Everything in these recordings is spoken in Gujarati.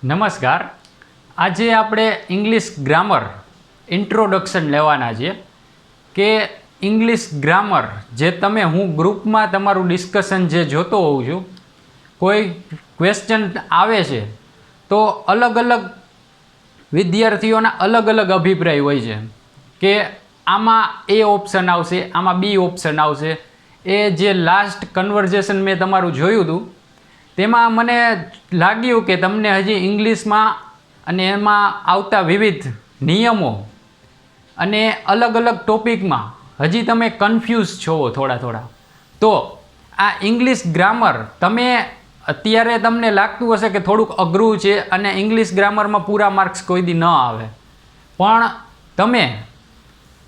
નમસ્કાર. આજે આપણે ઇંગ્લિશ ગ્રામર ઇન્ટ્રોડક્શન લેવાના છીએ કે ઇંગ્લિશ ગ્રામર જે હું ગ્રુપમાં તમારું ડિસ્કશન જે જોતો હોઉં છું, કોઈ ક્વેશ્ચન આવે છે તો અલગ અલગ વિદ્યાર્થીઓના અલગ અલગ અભિપ્રાય હોય છે કે આમાં એ ઓપ્શન આવશે, આમાં બી ઓપ્શન આવશે. એ જે લાસ્ટ કન્વર્ઝેશન મેં તમારું જોયું હતું તેમાં મને લાગ્યું કે તમને હજી ઇંગ્લિશમાં અને એમાં આવતા વિવિધ નિયમો અને અલગ અલગ ટોપિકમાં હજી તમે કન્ફ્યુઝ છો થોડા. તો આ ઇંગ્લિશ ગ્રામર અત્યારે તમને લાગતું હશે કે થોડુંક અઘરું છે અને ઇંગ્લિશ ગ્રામરમાં પૂરા માર્ક્સ કોઈ દી ન આવે, પણ તમે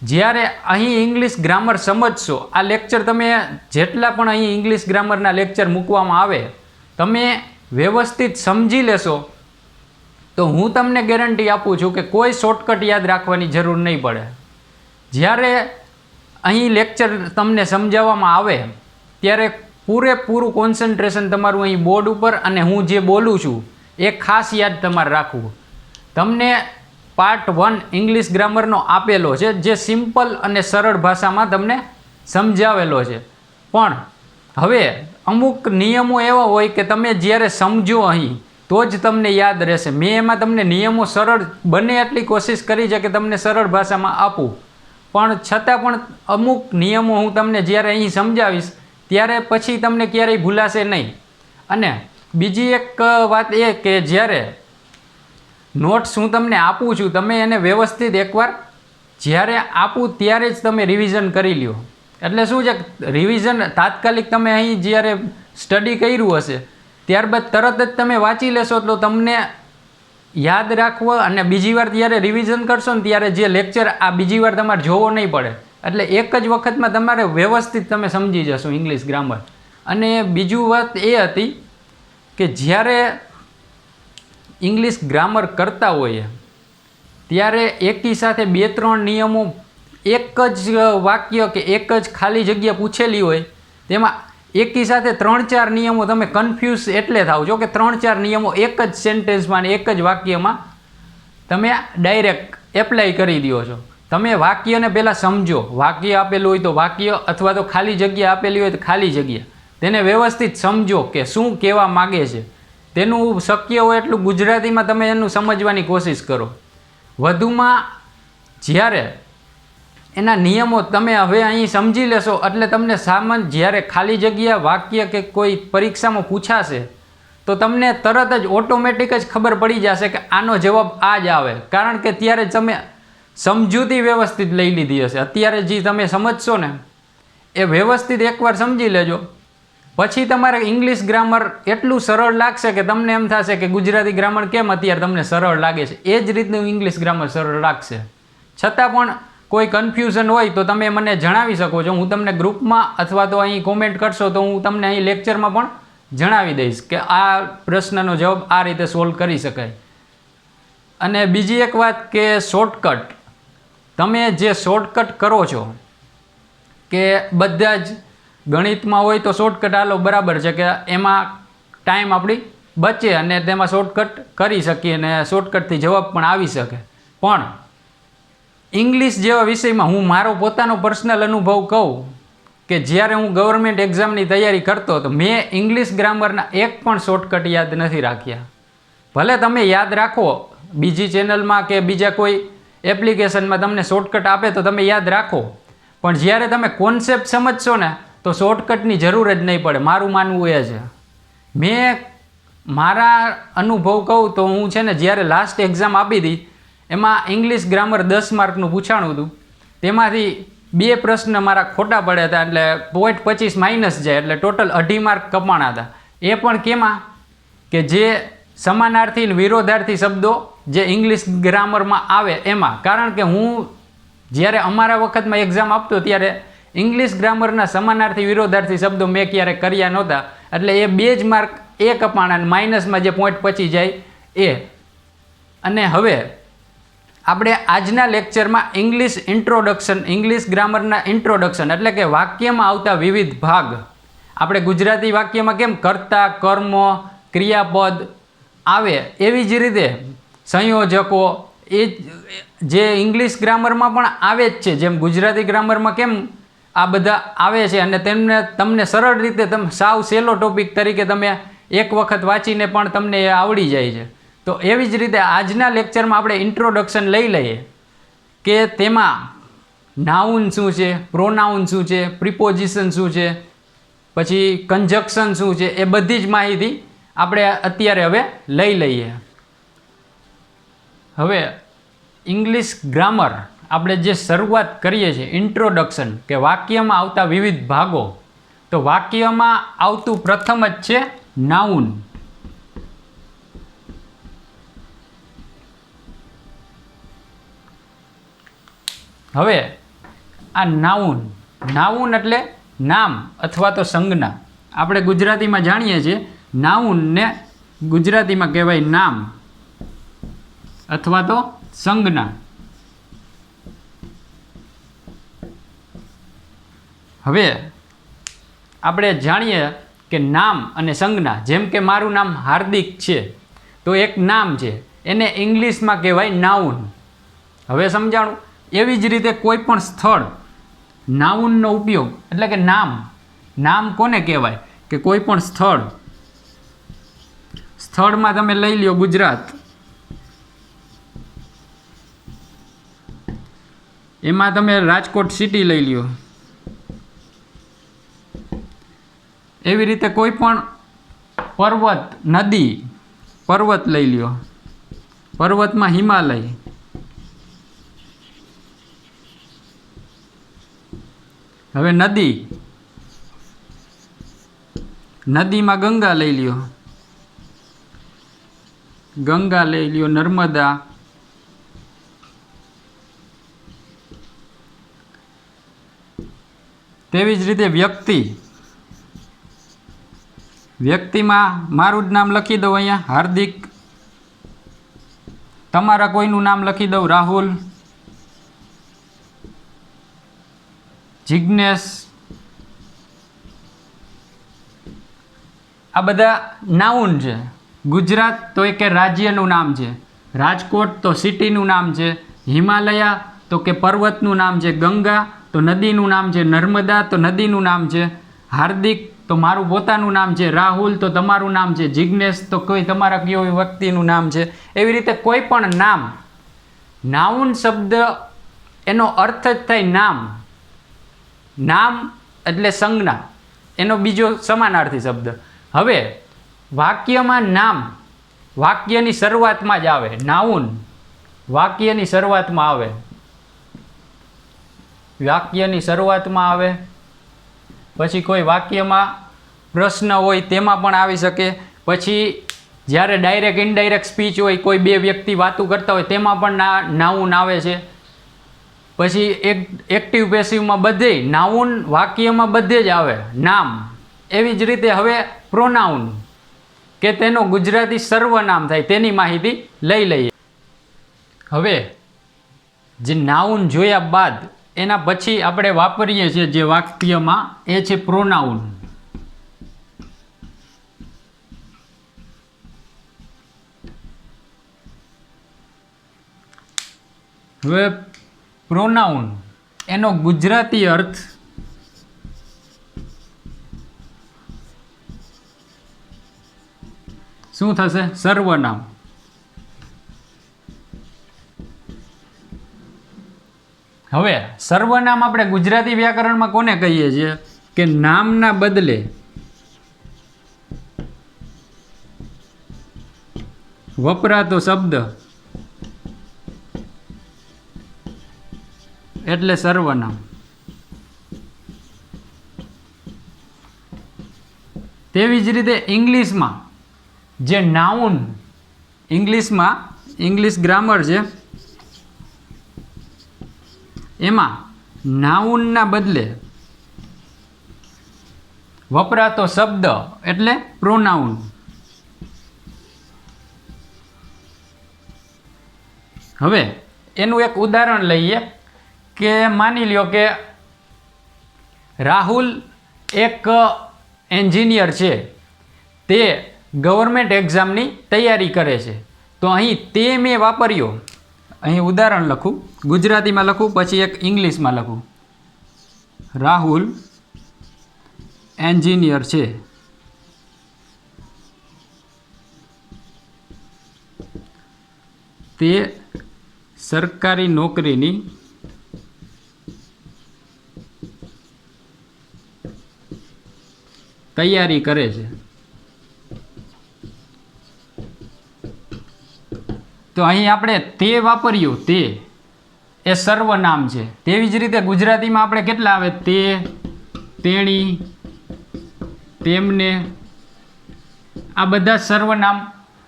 જ્યારે અહીં ઇંગ્લિશ ગ્રામર સમજશો, આ લેક્ચર તમે જેટલા પણ અહીં ઇંગ્લિશ ગ્રામરના લેક્ચર મૂકવામાં આવે તમે વ્યવસ્થિત સમજી લેશો તો હું તમને ગેરંટી આપું છું કે કોઈ શોર્ટકટ યાદ રાખવાની જરૂર નહીં પડે. જ્યારે અહીં લેક્ચર તમને સમજાવવામાં આવે ત્યારે પૂરેપૂરું કોન્સન્ટ્રેશન તમારું અહીં બોર્ડ ઉપર અને હું જે બોલું છું એ ખાસ યાદ તમારે રાખવું. તમને પાર્ટ 1 ઇંગ્લિશ ગ્રામરનો આપેલો છે જે સિમ્પલ અને સરળ ભાષામાં તમને સમજાવેલો છે, પણ હવે અમુક નિયમો એવા હોય કે તમે જ્યારે સમજો અહીં તો જ તમને યાદ રહેશે. મેં એમાં તમને નિયમો સરળ બને એટલી કોશિશ કરી છે કે તમને સરળ ભાષામાં આપું, પણ છતાં પણ અમુક નિયમો હું તમને જ્યારે અહીં સમજાવીશ ત્યારે પછી તમને ક્યારેય ભૂલાશે નહીં. અને બીજી એક વાત એ કે જ્યારે નોટ્સ હું તમને આપું છું તમે એને વ્યવસ્થિત એકવાર જ્યારે આપું ત્યારે જ તમે રિવિઝન કરી લ્યો. એટલે શું છે, રિવિઝન તાત્કાલિક તમે અહીં જ્યારે સ્ટડી કર્યું હશે ત્યારબાદ તરત જ તમે વાંચી લેશો તો તમને યાદ રાખવો અને બીજી વાર જ્યારે રિવિઝન કરશો ને ત્યારે જે લેક્ચર આ બીજી વાર તમારે જોવો નહીં પડે. એટલે એક જ વખતમાં તમારે વ્યવસ્થિત તમે સમજી જશો ઇંગ્લિશ ગ્રામર. અને બીજું વાત એ હતી કે જ્યારે ઇંગ્લિશ ગ્રામર કરતા હોઈએ ત્યારે એકી સાથે 2-3 નિયમો એક જ વાક્ય કે એક જ ખાલી જગ્યા પૂછેલી હોય તેમાં એકી સાથે 3-4 નિયમો તમે કન્ફ્યુઝ એટલે થાવ છો કે 3-4 નિયમો એક જ સેન્ટેન્સમાં અને એક જ વાક્યમાં તમે ડાયરેક્ટ એપ્લાય કરી દો છો. તમે વાક્યને પહેલાં સમજો, વાક્ય આપેલું હોય તો વાક્ય અથવા તો ખાલી જગ્યા આપેલી હોય તો ખાલી જગ્યા, તેને વ્યવસ્થિત સમજો કે શું કહેવા માગે છે. તેનું શક્ય હોય એટલું ગુજરાતીમાં તમે એનું સમજવાની કોશિશ કરો. વધુમાં જ્યારે એના નિયમો તમે હવે અહીં સમજી લેશો એટલે તમને જ્યારે ખાલી જગ્યા વાક્ય કે કોઈ પરીક્ષામાં પૂછાશે તો તમને તરત જ ઓટોમેટિક જ ખબર પડી જશે કે આનો જવાબ આ જ આવે, કારણ કે ત્યારે તમે સમજૂતી વ્યવસ્થિત લઈ લીધી હશે. અત્યારે જે તમે સમજશો ને એ વ્યવસ્થિત એકવાર સમજી લેજો, પછી તમારે ઇંગ્લિશ ગ્રામર એટલું સરળ લાગશે કે તમને એમ થશે કે ગુજરાતી ગ્રામર કેમ અત્યારે તમને સરળ લાગે છે, એ જ રીતનું ઇંગ્લિશ ગ્રામર સરળ લાગશે. છતાં પણ કોઈ કન્ફ્યુઝન હોય તો તમે મને જણાવી શકો છો. હું તમને ગ્રુપમાં અથવા તો અહીં કોમેન્ટ કરશો તો હું તમને અહીં લેક્ચરમાં પણ જણાવી દઈશ કે આ પ્રશ્નનો જવાબ આ રીતે સોલ્વ કરી શકાય. અને બીજી એક વાત કે શોર્ટકટ, તમે જે શોર્ટકટ કરો છો કે બધા જ ગણિતમાં હોય તો શોર્ટકટ હાલો બરાબર છે કે એમાં ટાઈમ આપણી બચે અને તેમાં શોર્ટકટ કરી શકીએ અને શોર્ટકટથી જવાબ પણ આવી શકે, પણ ઇંગ્લિશ જેવા વિષયમાં હું મારો પોતાનો પર્સનલ અનુભવ કહું કે જ્યારે હું ગવર્મેન્ટ એક્ઝામની તૈયારી કરતો તો મેં ઇંગ્લિશ ગ્રામરના એક પણ શોર્ટકટ યાદ નથી રાખ્યા. ભલે તમે યાદ રાખો બીજી ચેનલમાં કે બીજા કોઈ એપ્લિકેશનમાં તમને શોર્ટકટ આપે તો તમે યાદ રાખો, પણ જ્યારે તમે કોન્સેપ્ટ સમજશો ને તો શોર્ટકટની જરૂર જ નહીં પડે. મારું માનવું એ છે. મેં મારા અનુભવ કહું તો હું છે ને જ્યારે લાસ્ટ એક્ઝામ આપી હતી એમાં ઇંગ્લિશ ગ્રામર 10 માર્કનું પૂછાણું હતું, તેમાંથી 2 પ્રશ્ન મારા ખોટા પડ્યા હતા એટલે 0.25 માઇનસ જાય એટલે ટોટલ 2.5 માર્ક કપાણા હતા. એ પણ કેમાં કે જે સમાનાર્થી અને વિરોધાર્થી શબ્દો જે ઇંગ્લિશ ગ્રામરમાં આવે એમાં, કારણ કે હું જ્યારે અમારા વખતમાં એક્ઝામ આપતો ત્યારે ઇંગ્લિશ ગ્રામરના સમાનાર્થી વિરોધાર્થી શબ્દો મેં ક્યારે કર્યા નહોતા એટલે એ 2 જ માર્ક એ કપાણા માઇનસમાં જે 0.25 જાય એ. અને હવે આપણે આજના લેક્ચરમાં ઇંગ્લિશ ગ્રામરના ઇન્ટ્રોડક્શન એટલે કે વાક્યમાં આવતા વિવિધ ભાગ, આપણે ગુજરાતી વાક્યમાં કેમ કર્તા, કર્મ, ક્રિયાપદ આવે એવી જ રીતે સંયોજકો એ જે ઇંગ્લિશ ગ્રામરમાં પણ આવે જ છે, જેમ ગુજરાતી ગ્રામરમાં કેમ આ બધા આવે છે અને તમને સરળ રીતે તમે સાવ સહેલો ટોપિક તરીકે તમે એક વખત વાંચીને પણ તમને એ આવડી જાય છે. તો એવી જ રીતે આજના લેક્ચરમાં આપણે ઇન્ટ્રોડક્શન લઈ લઈએ કે તેમાં નાઉન શું છે, પ્રોનાઉન શું છે, પ્રિપોઝિશન શું છે, પછી કંજક્શન શું છે, એ બધી જ માહિતી આપણે અત્યારે હવે લઈ લઈએ. હવે ઇંગ્લિશ ગ્રામર આપણે જે શરૂઆત કરીએ છીએ ઇન્ટ્રોડક્શન, કે વાક્યમાં આવતા વિવિધ ભાગો. તો વાક્યમાં આવતું પ્રથમ જ છે નાઉન. હવે આ નાઉન એટલે નામ અથવા તો સંજ્ઞા. આપણે ગુજરાતીમાં જાણીએ છીએ નાઉનને ગુજરાતીમાં કહેવાય નામ અથવા તો સંજ્ઞા. હવે આપણે જાણીએ કે નામ અને સંજ્ઞા, જેમ કે મારું નામ હાર્દિક છે તો એક નામ છે, એને ઇંગ્લિશમાં કહેવાય નાઉન. હવે સમજાણું. એવી જ રીતે કોઈ પણ સ્થળ નાઉનનો ઉપયોગ એટલે કે નામ કોને કહેવાય કે કોઈ પણ સ્થળમાં તમે લઈ લ્યો ગુજરાત, એમાં તમે રાજકોટ સિટી લઈ લ્યો. એવી રીતે કોઈ પણ પર્વત લઈ લ્યો, પર્વતમાં હિમાલય. હવે નદીમાં ગંગા લઈ લ્યો, નર્મદા. તેવી જ રીતે વ્યક્તિમાં મારું જ નામ લખી દઉં અહીંયા હાર્દિક, તમારા કોઈનું નામ લખી દઉં રાહુલ, જિજ્ઞેશ. આ બધા નાઉન છે. ગુજરાત તો એક રાજ્યનું નામ છે, રાજકોટ તો સિટીનું નામ છે, હિમાલયા તો કે પર્વતનું નામ છે, ગંગા તો નદીનું નામ છે, નર્મદા તો નદીનું નામ છે, હાર્દિક તો મારું પોતાનું નામ છે, રાહુલ તો તમારું નામ છે, જિજ્ઞેશ તો કોઈ તમારા કોઈ વ્યક્તિનું નામ છે. એવી રીતે કોઈ પણ નાઉન શબ્દ એનો અર્થ જ થાય નામ એટલે સંજ્ઞા, એનો બીજો સમાનાર્થી શબ્દ. હવે વાક્યમાં નામ વાક્યની શરૂઆતમાં જ આવે, નાઉન વાક્યની શરૂઆતમાં આવે. પછી કોઈ વાક્યમાં પ્રશ્ન હોય તેમાં પણ આવી શકે. પછી જ્યારે ડાયરેક્ટ ઇનડાયરેક્ટ સ્પીચ હોય, કોઈ બે વ્યક્તિ વાતો કરતા હોય તેમાં પણ નાઉન આવે છે. પછી એક્ટિવ પેસિવમાં બધે નાઉન વાક્યમાં બધે જ આવે નામ. એવી જ રીતે હવે પ્રોનાઉન કે તેનો ગુજરાતી સર્વનામ થાય તેની માહિતી લઈ લઈએ. હવે જે નાઉન જોયા બાદ એના પછી આપણે વાપરીએ છીએ જે વાક્યમાં એ છે પ્રોનાઉન. હવે પ્રોનાઉન એનો ગુજરાતી અર્થ શું થશે? સર્વનામ. હવે સર્વનામ આપણે ગુજરાતી વ્યાકરણમાં કોને કહીએ છીએ કે નામના બદલે વપરાતો શબ્દ એટલે સર્વનામ. તેવી જ રીતે ઇંગ્લિશમાં જે નાઉન, ઇંગ્લિશ ગ્રામર છે એમાં નાઉનના બદલે વપરાતો શબ્દ એટલે પ્રોનાઉન. હવે એનું એક ઉદાહરણ લઈએ કે માની લ્યો કે રાહુલ એક એન્જિનિયર છે, તે ગવર્મેન્ટ એક્ઝામની તૈયારી કરે છે. તો અહીં તે મેં વાપર્યો. અહીં ઉદાહરણ લખું, ગુજરાતીમાં લખું, પછી એક ઇંગ્લિશમાં લખું. રાહુલ એન્જિનિયર છે. તે સરકારી નોકરીની તૈયારી કરે છે. તો અહીં આપણે તે વાપર્યું. તે એ સર્વનામ છે. તેવી જ રીતે ગુજરાતીમાં આપણે કેટલા આવે? તે, તેણી, તેમને, આ બધા સર્વનામ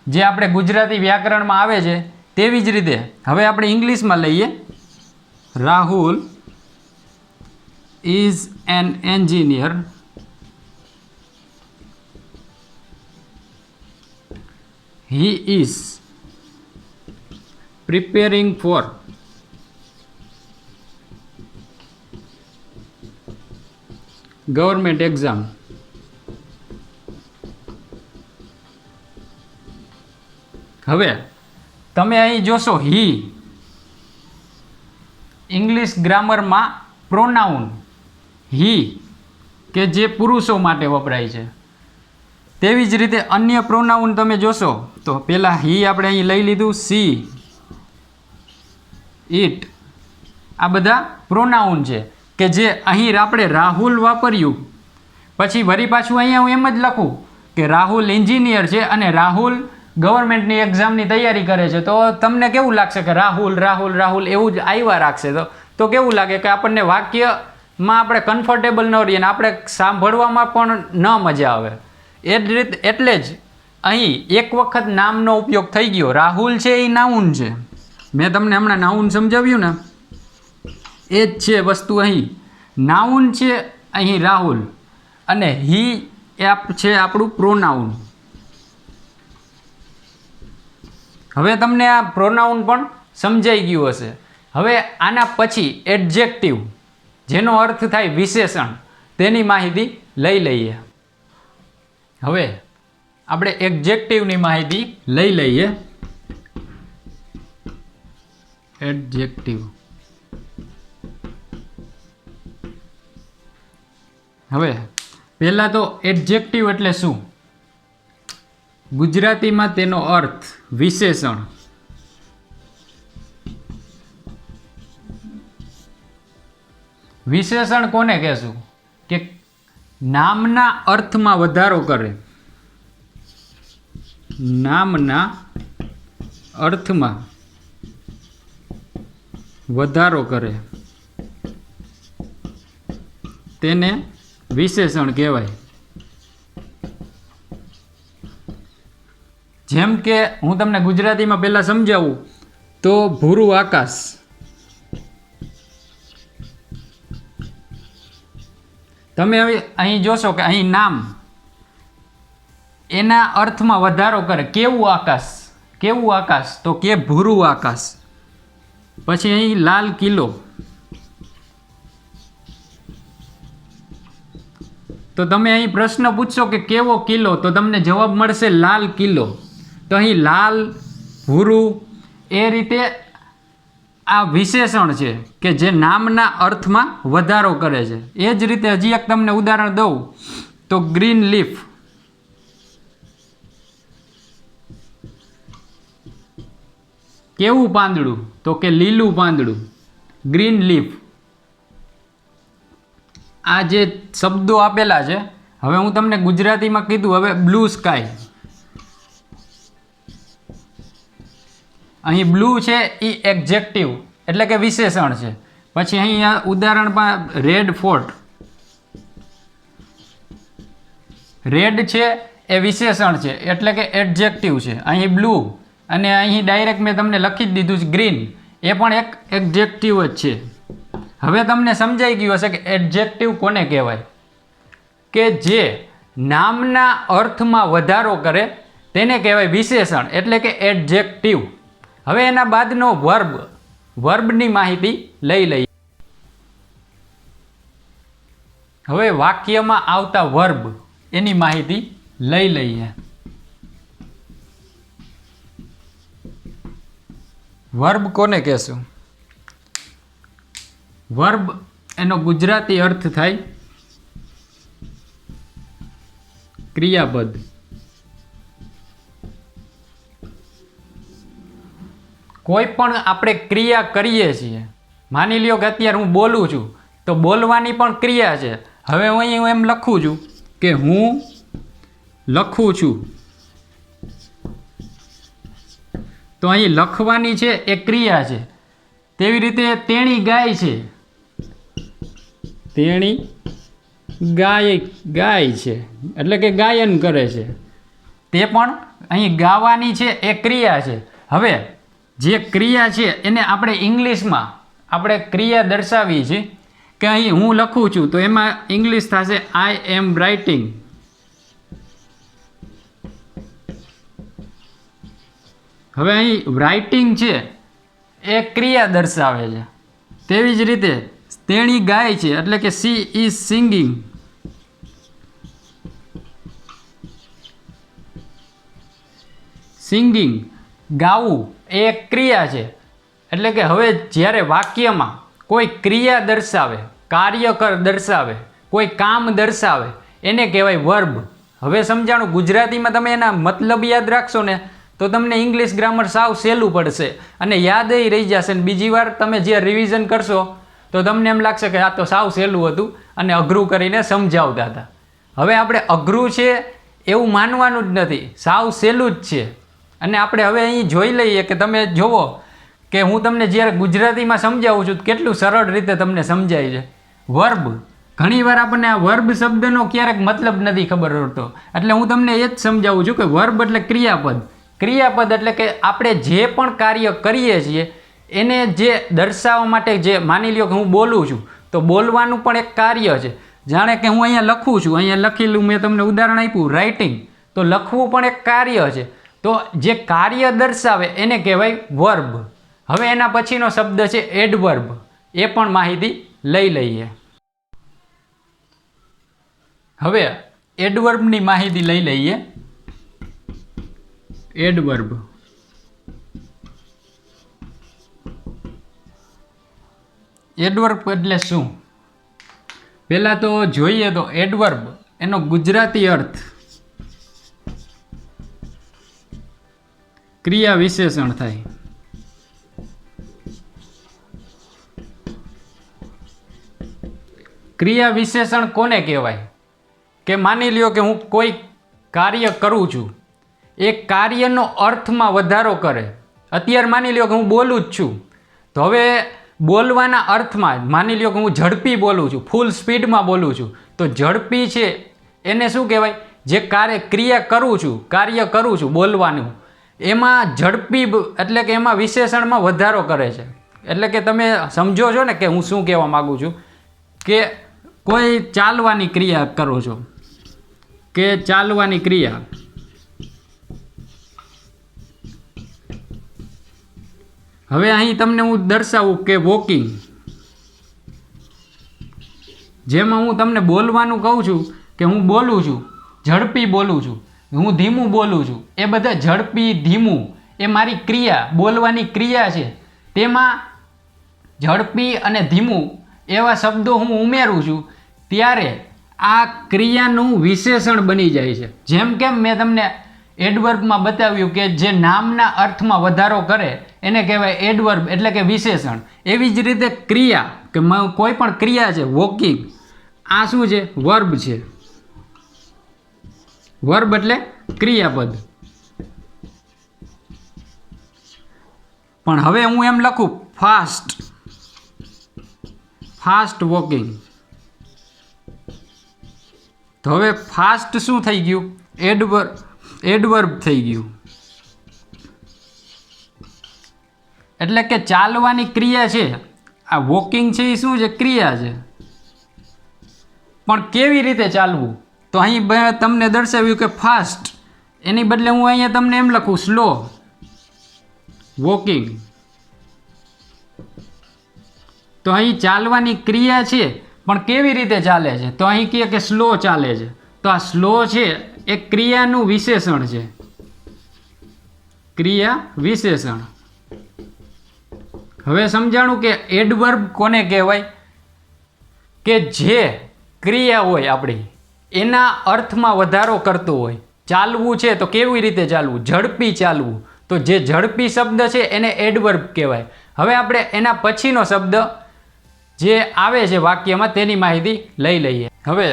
જે આપણે ગુજરાતી વ્યાકરણમાં આવે છે. તેવી જ રીતે હવે આપણે ઇંગ્લિશમાં લઈએ. Rahul is an engineer. He is preparing for government exam. હવે તમે અહીં જોશો હી. ઇંગ્લિશ ગ્રામરમાં પ્રોનાઉન હી કે જે પુરુષો માટે વપરાય છે. તેવી જ રીતે અન્ય પ્રોનાઉન તમે જોશો તો પહેલાં હી આપણે અહીં લઈ લીધું, સી, ઇટ, આ બધા પ્રોનાઉન છે કે જે અહીં આપણે રાહુલ વાપર્યું. પછી વળી પાછું અહીંયા હું એમ જ લખું કે રાહુલ એન્જિનિયર છે અને રાહુલ ગવર્મેન્ટની એક્ઝામની તૈયારી કરે છે. તો તમને કેવું લાગશે કે રાહુલ રાહુલ રાહુલ એવું જ આવ્યા રાખશે. તો કેવું લાગે કે આપણને વાક્યમાં આપણે કમ્ફર્ટેબલ ન રહીએ અને આપણે સાંભળવામાં પણ ન મજા આવે. એ જ રીતે એટલે જ અહીં એક વખત નામનો ઉપયોગ થઈ ગયો. રાહુલ છે એ નાઉન છે. મેં તમને હમણાં નાઉન સમજાવ્યું ને, એ જ છે વસ્તુ. અહીં નાઉન છે અહીં રાહુલ, અને હી એપ છે આપણું પ્રોનાઉન. હવે તમને આ પ્રોનાઉન પણ સમજાઈ ગયું હશે. હવે આના પછી એડજેક્ટિવ, જેનો અર્થ થાય વિશેષણ, તેની માહિતી લઈ લઈએ. હવે આપણે એડજેક્ટિવની માહિતી લઈ લઈએ. એડજેક્ટિવ. હવે પહેલાં તો એડજેક્ટિવ એટલે શું? ગુજરાતીમાં તેનો અર્થ વિશેષણ. વિશેષણ કોને કહેશું? કે નામના અર્થમાં વધારો કરે. નામના અર્થમાં વધારો કરે તેને વિશેષણ કહેવાય. જેમ કે હું તમને ગુજરાતીમાં પહેલાં સમજાવું તો ભૂરું આકાશ. તમે હવે અહીં જોશો કે અહીં નામ એના અર્થમાં વધારો કરે. કેવું આકાશ? કેવું આકાશ? તો કે ભૂરું આકાશ. પછી અહીં લાલ કિલ્લો. તો તમે અહીં પ્રશ્ન પૂછશો કે કેવો કિલ્લો, તો તમને જવાબ મળશે લાલ કિલ્લો. તો અહીં લાલ, ભૂરું એ રીતે આ વિશેષણ છે કે જે નામના અર્થમાં વધારો કરે છે. એ જ રીતે હજી એક તમને ઉદાહરણ દઉં તો ગ્રીન લીફ. કેવું પાંદડું? તો કે લીલું પાંદડું. Green leaf. આ જે શબ્દો આપેલા છે, હવે હું તમને ગુજરાતીમાં કીધું. હવે બ્લુ સ્કાય. અહીં બ્લુ છે એ એડજેક્ટિવ એટલે કે વિશેષણ છે. પછી અહીં ઉદાહરણમાં રેડ ફોર્ટ. રેડ છે એ વિશેષણ છે એટલે કે એડજેક્ટિવ છે. અહીં બ્લુ અને અહીં ડાયરેક્ટ મેં તમને લખી જ દીધું છે ગ્રીન, એ પણ એક એડજેક્ટિવ જ છે. હવે તમને સમજાઈ ગયું હશે કે એડજેક્ટિવ કોને કહેવાય? કે જે નામના અર્થમાં વધારો કરે તેને કહેવાય વિશેષણ એટલે કે એડજેક્ટિવ. હવે એના બાદનો વર્બ, વર્બની માહિતી લઈ લઈએ. હવે વાક્યમાં આવતા વર્બ એની માહિતી લઈ લઈએ. વર્બ કોને કહેશું? વર્બ એનો ગુજરાતી અર્થ થાય ક્રિયાપદ. કોઈ પણ આપણે ક્રિયા કરીએ છીએ, માની લ્યો કે અત્યારે હું બોલું છું તો બોલવાની પણ ક્રિયા છે. હવે હું અહીં એમ લખું છું કે હું લખું છું, તો અહીં લખવાની છે એ ક્રિયા છે. તેવી રીતે તેણી ગાય છે, તેણી ગાય છે એટલે કે ગાયન કરે છે, તે પણ અહીં ગાવાની છે એ ક્રિયા છે. હવે જે ક્રિયા છે એને આપણે ઇંગ્લિશમાં આપણે ક્રિયા દર્શાવી છે કે અહીં હું લખું છું તો એમાં ઇંગ્લિશ થશે આઈ એમ રાઇટિંગ. હવે અહીં રાઇટિંગ છે એ ક્રિયા દર્શાવે છે. તેવી જ રીતે તેણી ગાય છે એટલે કે સી ઇઝ સિંગિંગ. સિંગિંગ ગાવું એ એક ક્રિયા છે. એટલે કે હવે જ્યારે વાક્યમાં કોઈ ક્રિયા દર્શાવે, કાર્ય દર્શાવે, કોઈ કામ દર્શાવે એને કહેવાય વર્બ. હવે સમજાણું. ગુજરાતીમાં તમે એના મતલબ યાદ રાખશો ને તો તમને ઇંગ્લિશ ગ્રામર સાવ સહેલું પડશે અને યાદ રહી જશે. ને બીજી વાર તમે જે રિવિઝન કરશો તો તમને એમ લાગશે કે આ તો સાવ સહેલું હતું અને અઘરું કરીને સમજાવતા હતા. હવે આપણે અઘરું છે એવું માનવાનું જ નથી, સાવ સહેલું જ છે. અને આપણે હવે અહીં જોઈ લઈએ કે તમે જુઓ કે હું તમને જ્યારે ગુજરાતીમાં સમજાવું છું કેટલું સરળ રીતે તમને સમજાય છે. વર્બ, ઘણીવાર આપણને આ વર્બ શબ્દનો ક્યારેક મતલબ નથી ખબર હોતો, એટલે હું તમને એ જ સમજાવું છું કે વર્બ એટલે ક્રિયાપદ. ક્રિયાપદ એટલે કે આપણે જે પણ કાર્ય કરીએ છીએ એને જે દર્શાવવા માટે, જે માની લ્યો કે હું બોલું છું તો બોલવાનું પણ એક કાર્ય છે. જાણે કે હું અહીંયા લખું છું, અહીંયા લખેલું મેં તમને ઉદાહરણ આપ્યું રાઇટિંગ, તો લખવું પણ એક કાર્ય છે. તો જે કાર્ય દર્શાવે એને કહેવાય વર્બ. હવે એના પછીનો શબ્દ છે એડવર્બ, એ પણ માહિતી લઈ લઈએ. હવે એડવર્બની માહિતી લઈ લઈએ. એડવર્બ એડવર્બ એટલે શું? પહેલાં તો જોઈએ તો એડવર્બ એનો ગુજરાતી અર્થ ક્રિયા વિશેષણ થાય. ક્રિયા વિશેષણ કોને કહેવાય? કે માની લ્યો કે હું કોઈ કાર્ય કરું છું, એ કાર્યનો અર્થમાં વધારો કરે. અત્યારે માની લ્યો કે હું બોલું જ છું, તો હવે બોલવાના અર્થમાં માની લ્યો કે હું ઝડપી બોલું છું, ફૂલ સ્પીડમાં બોલું છું, તો ઝડપી છે એને શું કહેવાય? જે ક્રિયા કરું છું, કાર્ય કરું છું બોલવાનું, એમાં ઝડપી એટલે કે એમાં વિશેષણમાં વધારો કરે છે. એટલે કે તમે સમજો છો ને કે હું શું કહેવા માગું છું. કે કોઈ ચાલવાની ક્રિયા કરો છો, કે ચાલવાની ક્રિયા, હવે અહીં તમને હું દર્શાવું કે વોકિંગ, જેમાં હું તમને બોલવાનું કહું છું કે હું બોલું છું, ઝડપી બોલું છું, હું ધીમું બોલું છું, એ બધા ઝડપી ધીમું એ મારી ક્રિયા, બોલવાની ક્રિયા છે. તેમાં ઝડપી અને ધીમું એવા શબ્દો હું ઉમેરું છું ત્યારે આ ક્રિયાનું વિશેષણ બની જાય છે. જેમ કે મેં તમને એડવર્બમાં બતાવ્યું કે જે નામના અર્થમાં વધારો કરે એને કહેવાય એડવર્બ એટલે કે વિશેષણ. એવી જ રીતે ક્રિયા, કે કોઈ પણ ક્રિયા છે, વોકિંગ, આ શું છે? વર્બ છે. વર્બ એટલે ક્રિયાપદ. પણ હવે હું એમ લખું ફાસ્ટ, ફાસ્ટ વોકિંગ, તો હવે ફાસ્ટ શું થઈ ગયું? એડવર્બ થઈ ગયું. એટલે કે ચાલવાની ક્રિયા છે, આ વોકિંગ છે એ શું છે? ક્રિયા છે. પણ કેવી રીતે ચાલવું? તો અહીં તમને દર્શાવ્યું કે ફાસ્ટ, એની બદલે હું અહીંયા તમને એમ લખું સ્લો વોકિંગ. તો અહીં ચાલવાની ક્રિયા છે પણ કેવી રીતે ચાલે છે? તો અહીં કહે કે સ્લો ચાલે છે. તો આ સ્લો છે એ ક્રિયાનું વિશેષણ છે, ક્રિયા વિશેષણ. હવે સમજાણું કે એડવર્બ કોને કહેવાય? કે જે ક્રિયા હોય આપણી એના અર્થમાં વધારો કરતો હોય. ચાલવું છે તો કેવી રીતે ચાલવું? ઝડપી ચાલવું. તો જે ઝડપી શબ્દ છે એને એડવર્બ કહેવાય. હવે આપણે એના પછીનો શબ્દ જે આવે છે વાક્યમાં તેની માહિતી લઈ લઈએ. હવે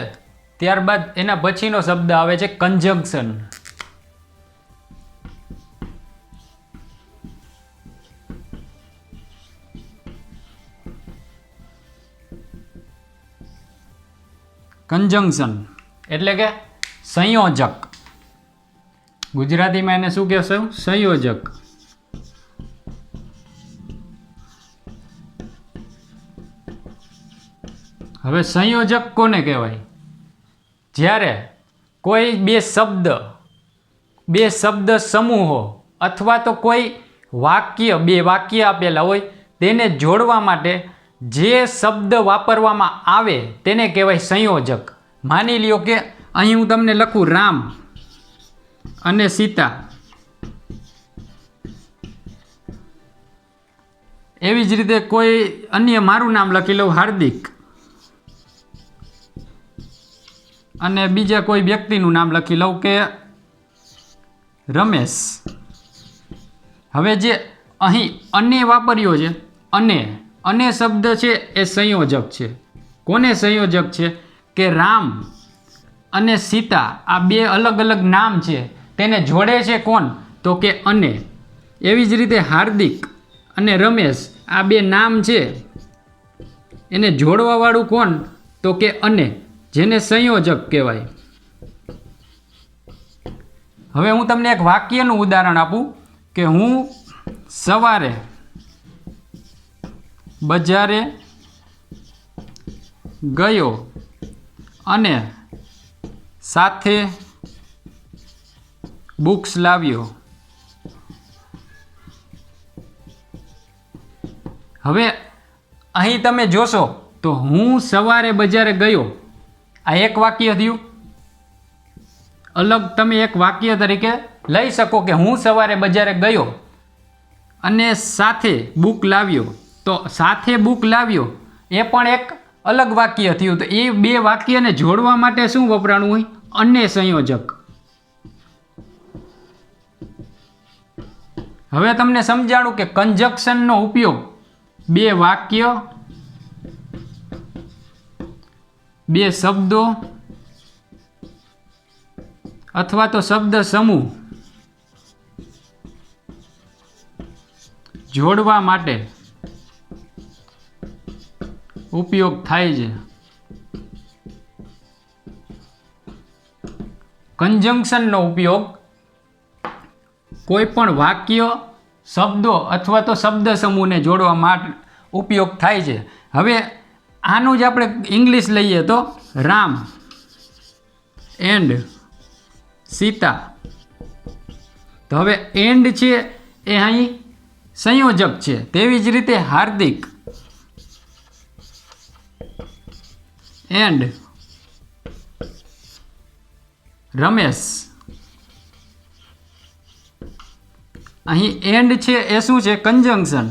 ત્યારબાદ એના પછીનો શબ્દ આવે છે કન્જંક્શન. કન્જંક્શન એટલે કે સંયોજક. ગુજરાતીમાં એને શું કહેશો? સંયોજક. હવે સંયોજક કોને કહેવાય? જ્યારે કોઈ બે શબ્દ સમૂહો અથવા તો કોઈ બે વાક્ય આપેલા હોય તેને જોડવા માટે જે શબ્દ વાપરવામાં આવે તેને કહેવાય સંયોજક. માની લ્યો કે અહીં હું તમને લખું રામ અને સીતા. એવી જ રીતે કોઈ અન્ય મારું નામ લખી લઉં હાર્દિક, અને બીજા કોઈ વ્યક્તિનું નામ લખી લઉં કે રમેશ. હવે જે અહીં અને વાપર્યો છે, અને શબ્દ છે એ સંયોજક છે. કોને સંયોજક છે? કે રામ અને સીતા આ બે અલગ અલગ નામ છે તેને જોડે છે કોણ? તો કે અને. એવી જ રીતે હાર્દિક અને રમેશ આ બે નામ છે એને જોડવાવાળું કોણ? તો કે અને, જેને સંયોજક કહેવાય. હવે હું તમને એક વાક્યનું ઉદાહરણ આપું કે હું સવારે બજારે ગયો અને સાથે બુક્સ લાવ્યો. હવે અહીં તમે જોશો તો હું સવારે બજારે ગયો આ એક વાક્ય થયું. અલગ તમે એક વાક્ય તરીકે લઈ શકો કે હું સવારે બજારે ગયો અને સાથે બુક લાવ્યો. તો સાથે બુક લાવ્યો એ પણ એક અલગ વાક્ય થયું. તો એ બે વાક્યને જોડવા માટે શું વપરાણું હોય? અને સંયોજક. હવે તમને સમજાણું કે કન્જંક્શનનો ઉપયોગ બે વાક્ય, બે શબ્દો અથવા તો શબ્દ સમૂહ જોડવા માટે ઉપયોગ થાય છે. કન્જંક્શનનો ઉપયોગ કોઈ પણ વાક્ય, શબ્દો અથવા તો શબ્દ સમૂહને જોડવા માટે ઉપયોગ થાય છે. હવે આનું જ આપણે ઇંગ્લિશ લઈએ તો રામ એન્ડ સીતા. તો હવે એન્ડ છે એ અહીં સંયોજક છે. તેવી જ રીતે હાર્દિક એન્ડ રમેશ. અહીં એન્ડ છે એ શું છે? કન્જંક્શન.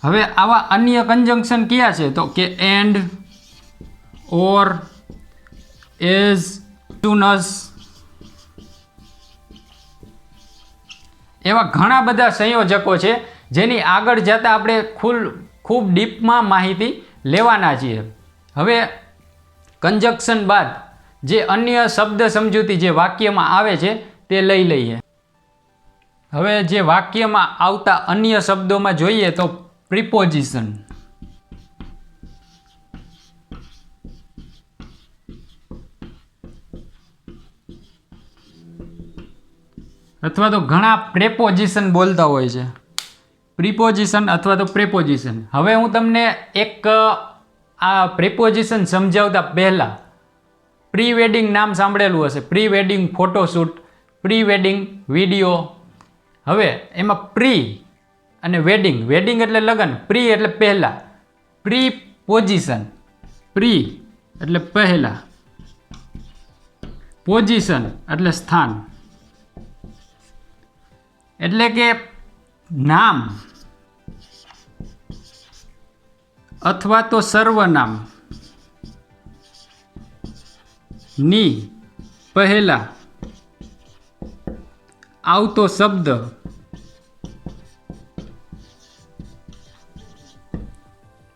હવે આવા અન્ય કન્જંક્શન કયા છે? તો કે and, or, as, soon as. એવા ઘણા બધા સંયોજકો છે જેની આગળ જતાં આપણે ખૂબ ડીપમાં માહિતી લેવાના છીએ. હવે કન્જંક્શન બાદ જે અન્ય શબ્દ સમજૂતી જે વાક્યમાં આવે છે તે લઈ લઈએ. હવે જે વાક્યમાં આવતા અન્ય શબ્દોમાં જોઈએ તો પ્રિપોઝિશન. અથવા તો ઘણા પ્રેપોઝિશન બોલતા હોય છે. પ્રિપોઝિશન અથવા તો પ્રેપોઝિશન. હવે હું તમને એક આ પ્રેપોઝિશન સમજાવતા પહેલાં પ્રી વેડિંગ નામ સાંભળેલું હશે. Pre wedding photoshoot, pre wedding video. હવે એમાં પ્રી અને વેડિંગ, વેડિંગ એટલે લગ્ન, પ્રી એટલે પહેલાં. પ્રી પોઝિશન, પ્રી એટલે પહેલાં, પોઝિશન એટલે સ્થાન. એટલે કે નામ અથવા તો સર્વનામ ની પહેલા આવતો શબ્દ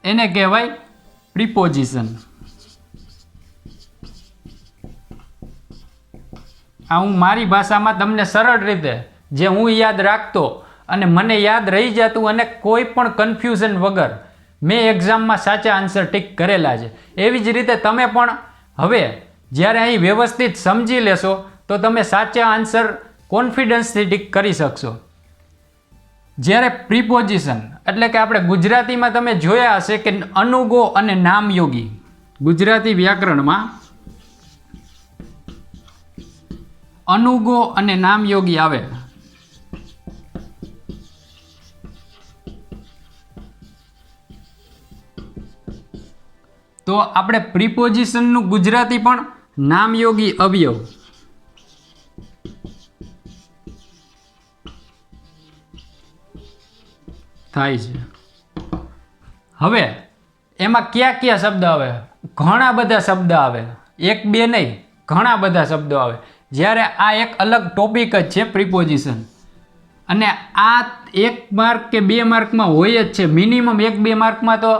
એને કહેવાય પ્રિપોઝિશન. આ હું મારી ભાષામાં તમને સરળ રીતે જે હું યાદ રાખતો અને મને યાદ રહી જતું અને કોઈ પણ કન્ફ્યુઝન વગર મેં એક્ઝામમાં સાચા આન્સર ટીક કરેલા છે. એવી જ રીતે તમે પણ હવે જ્યારે અહીં વ્યવસ્થિત સમજી લેશો તો તમે સાચા આન્સર કોન્ફિડન્સથી ટીક કરી શકશો. જ્યારે પ્રિપોઝિશન એટલે કે આપણે ગુજરાતીમાં તમે જોયા હશે કે અનુગો અને નામયોગી, ગુજરાતી વ્યાકરણમાં અનુગો અને નામયોગી આવે. તો આપણે પ્રિપોઝિશનનું ગુજરાતી પણ નામયોગી અવયવ થાય છે. હવે એમાં કયા કયા શબ્દ આવે? ઘણા બધા શબ્દ આવે, એક બે નહીં, ઘણા બધા શબ્દો આવે. જ્યારે આ એક અલગ ટોપિક જ છે પ્રિપોઝિશન, અને આ 1 માર્ક કે 2 માર્કમાં હોય જ છે. મિનિમમ 1-2 માર્કમાં તો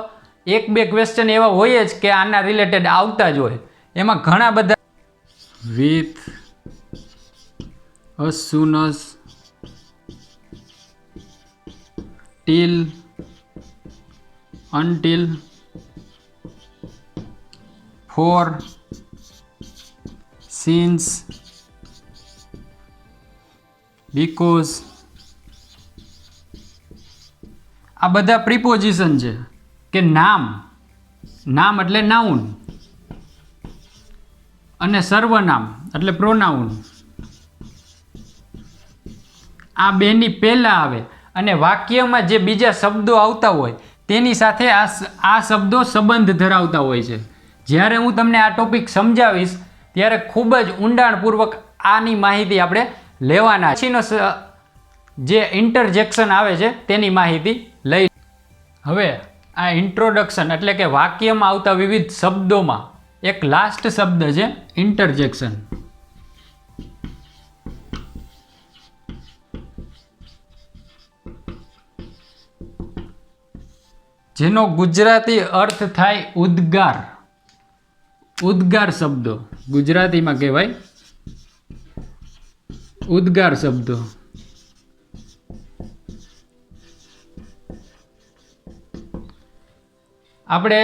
1-2 ક્વેશ્ચન એવા હોય જ કે આના રિલેટેડ આવતા જ હોય. એમાં ઘણા બધા with, as soon as, till, until, for, since, because આ બધા પ્રિપોઝિશન છે કે નામ એટલે નાઉન અને સર્વનામ એટલે પ્રોનાઉન. આ બેની પહેલા આવે અને વાક્યમાં જે બીજા શબ્દો આવતા હોય તેની સાથે આ શબ્દો સંબંધ ધરાવતા હોય છે. જ્યારે હું તમને આ ટોપિક સમજાવીશ ત્યારે ખૂબ જ ઊંડાણપૂર્વક આની માહિતી આપણે લેવાના પછીનો જે ઇન્ટરજેક્શન આવે છે તેની માહિતી લઈ. હવે આ ઇન્ટ્રોડક્શન એટલે કે વાક્યમાં આવતા વિવિધ શબ્દોમાં એક લાસ્ટ શબ્દ છે ઇન્ટરજેક્શન. જેનો ગુજરાતી અર્થ થાય ઉદ્ગાર. ઉદ્ગાર શબ્દો ગુજરાતીમાં કહેવાય ઉદ્ગાર શબ્દો. આપણે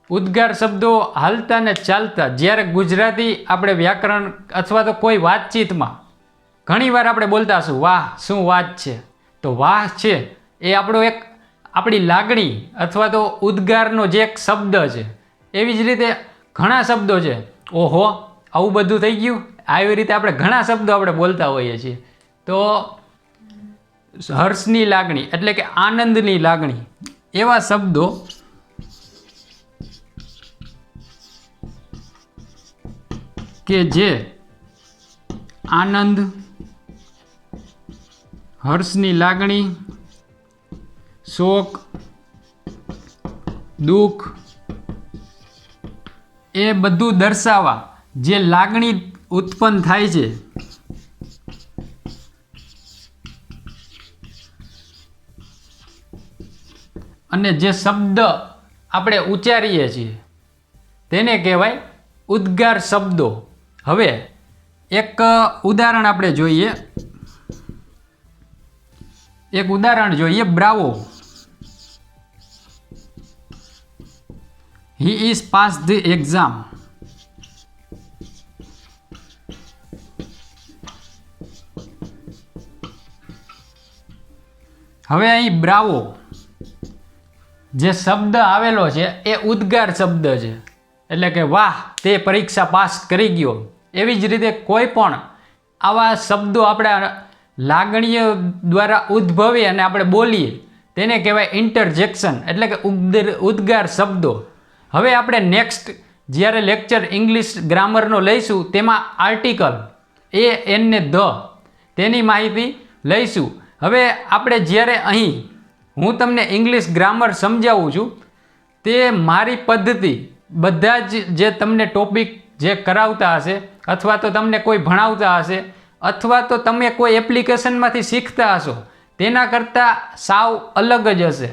ઉદ્ગાર શબ્દો હાલતા ને ચાલતા જ્યારે ગુજરાતી આપણે વ્યાકરણ અથવા તો કોઈ વાતચીતમાં ઘણીવાર આપણે બોલતા હશું વાહ શું વાત છે. તો વાહ છે એ આપણો એક આપણી લાગણી અથવા તો ઉદ્ગારનો જે એક શબ્દ છે. એવી જ રીતે ઘણા શબ્દો છે. ઓહો આવું બધું થઈ ગયું, આવી રીતે આપણે ઘણા શબ્દો આપણે બોલતા હોઈએ છીએ. તો હર્ષની લાગણી એટલે કે આનંદની લાગણી એવા શબ્દો કે જે આનંદ, હર્ષની લાગણી, શોક, દુઃખ એ બધું દર્શાવવા જે લાગણી ઉત્પન્ન થાય છે અને જે શબ્દ આપણે ઉચ્ચારીએ છીએ તેને કહેવાય ઉદ્ગાર શબ્દો. હવે એક ઉદાહરણ આપણે જોઈએ, bravo. He is passed the exam. હવે અહીં બ્રાવો જે શબ્દ આવેલો છે એ ઉદ્ગાર શબ્દ છે એટલે કે વાહ તે પરીક્ષા પાસ કરી ગયો. એવી જ રીતે કોઈ પણ આવા શબ્દો આપણે લાગણીઓ દ્વારા ઉદ્ભવી અને આપણે બોલીએ તેને કહેવાય ઇન્ટરજેક્શન એટલે કે ઉદ્ગાર શબ્દો. હવે આપણે નેક્સ્ટ જ્યારે લેક્ચર ઇંગ્લિશ ગ્રામરનો લઈશું તેમાં આર્ટિકલ એ એન ને ધ તેની માહિતી લઈશું. હવે આપણે જ્યારે અહીં હું તમને ઇંગ્લિશ ગ્રામર સમજાવું છું તે મારી પદ્ધતિ બધા જ જે તમને ટોપિક જે કરાવતા હશે અથવા તો તમને કોઈ ભણાવતા હશે અથવા તો તમે કોઈ એપ્લિકેશનમાંથી શીખતા હશો તેના કરતાં સાવ અલગ જ હશે.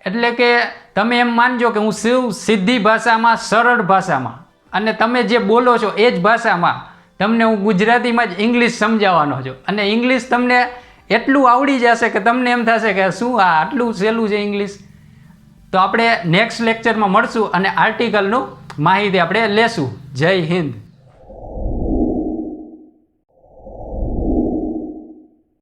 એટલે કે તમે એમ માનજો કે હું સીધી ભાષામાં સરળ ભાષામાં અને તમે જે બોલો છો એ જ ભાષામાં તમને હું ગુજરાતીમાં જ ઇંગ્લિશ સમજાવવાનો છું અને ઇંગ્લિશ તમને એટલું આવડી જશે કે તમને એમ થશે કે શું આ આટલું સહેલું છે ઇંગ્લિશ. તો આપણે નેક્સ્ટ લેક્ચરમાં મળશું અને આર્ટિકલનું માહિતી આપણે લેશું. જય હિન્દ.